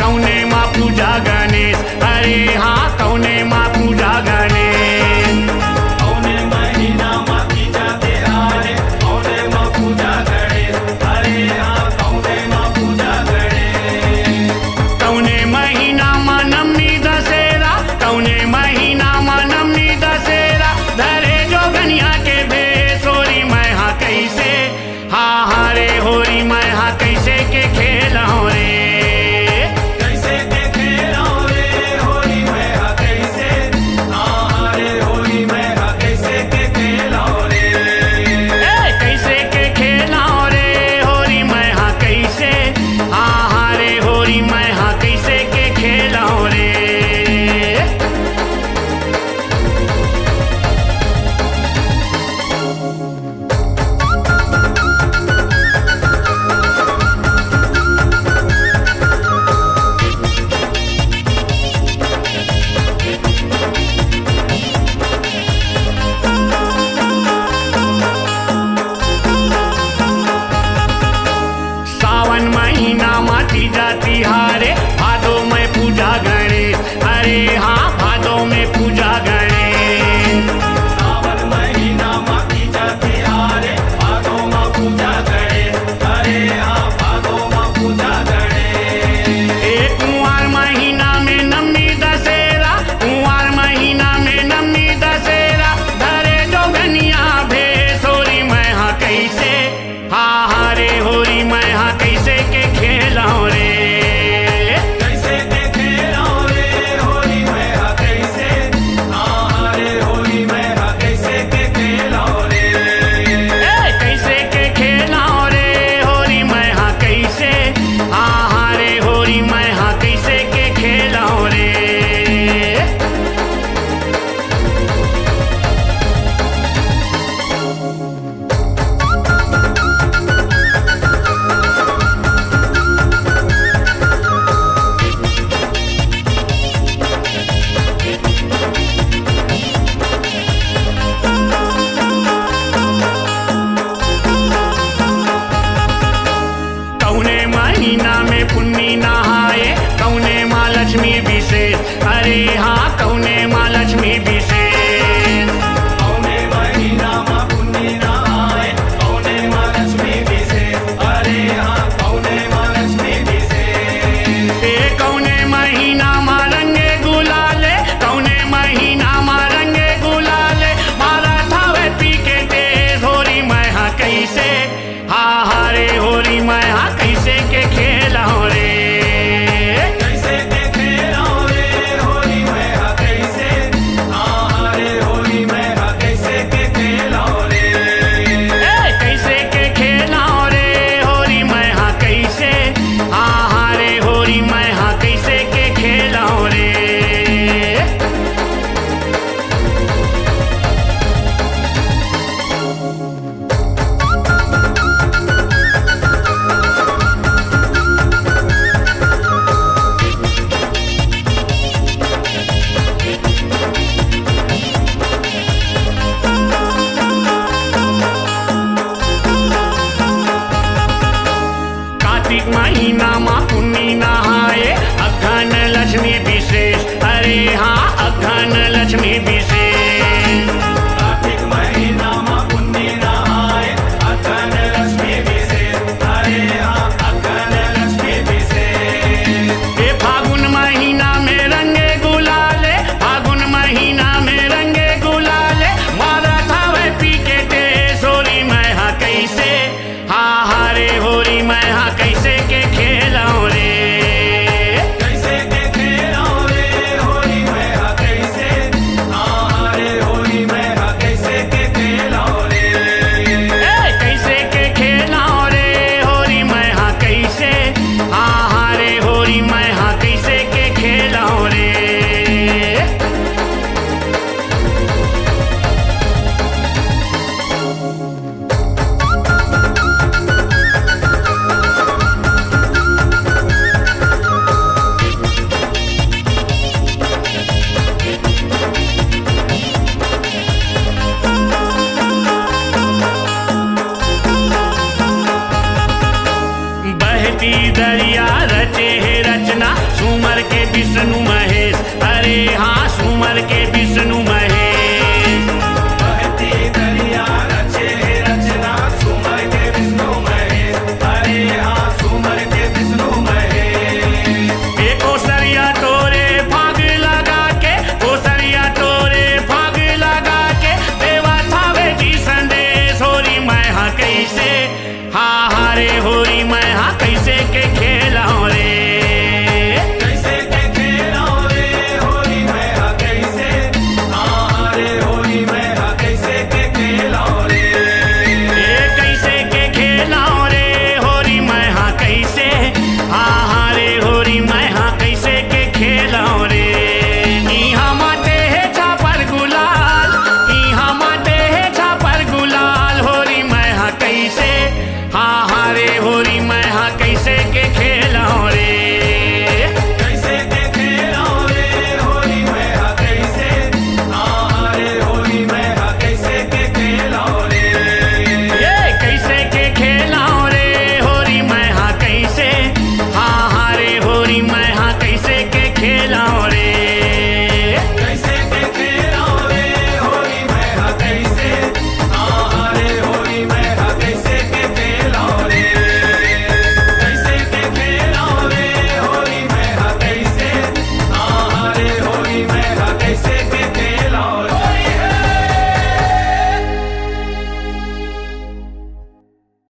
कौने माँ पूजा गणेश, अरे हाँ कौने माँ पूजा गणेश। कौने महीना माँ तीजा तिहारे, कौने माँ पूजा गणेश, अरे हाँ कौने माँ पूजा गणेश। कौने महीना माँ नवमी दशहरा, कौने महीना माँ नवमी दशहरा, धरे जो गनिया के भेष होरी मैं हाँ कैसे, हाँ हाँ रे होरी मैं हाँ कैसे के खेल हो रे। कैसे के खेलो रे होली मैं हा कैसे, हाँ रे होली मैं हा कैसे के खेलो रे। कैसे के खेला रे होरी मैं हाँ कैसे, हाँ हाँ रे होरी मैं हाँ कैसे के खेला रे। सावन महीना माटी जाती हारे, भादो में पूजा गणेश, अरे हाँ भादो में पूजा गणेश। सावन महीना माँ तीजा तिहारे, भादो माँ पूजा गणेश, अरे हाँ भादो माँ पूजा गणेश। एक कुंवार महीना में नवमी दशहरा, कुंवार महीना में नवमी दशहरा, धरे जो गनिया भेष होरी मैं हाँ कैसे, हाँ हाँ रे होरी मैं हाँ कैसे के खेल हो रे। कैसे के खेलो रे होली मैं हा कैसे, हाँ रे होली मैं हा कैसे के खेलो रे। कैसे के खेला रे होरी मैं हाँ कैसे, हाँ हाँ रे होरी मैं हाँ कैसे के खेला रे। कौने महीना में पुन्नी नहाए, कौने माँ लक्ष्मी विशेष, अरे हाँ कौने माँ लक्ष्मी विशेष। कौने महीना माँ पुन्नी नहाए, कौने माँ लक्ष्मी विशेष, अरे हाँ कौने माँ लक्ष्मी विशेष। कौने महीना माँ रंगे गुलाले, कौने महीना माँ रंगे गुलाले, मारा थावे पी के तेज होरी मैं हाँ कैसे, हाँ हाँ रे होरी मैं हाँ कैसे के खेल हो रे। कैसे के खेलो रे होली मैं हा कैसे, हाँ रे होली मैं हा कैसे के खेलो रे। कैसे के खेला रे होरी मैं हाँ कैसे, हाँ हाँ रे होरी मैं हाँ कैसे सुमर के विष्णु महेश, अरे हाँ सुमर के विष्णु महेश।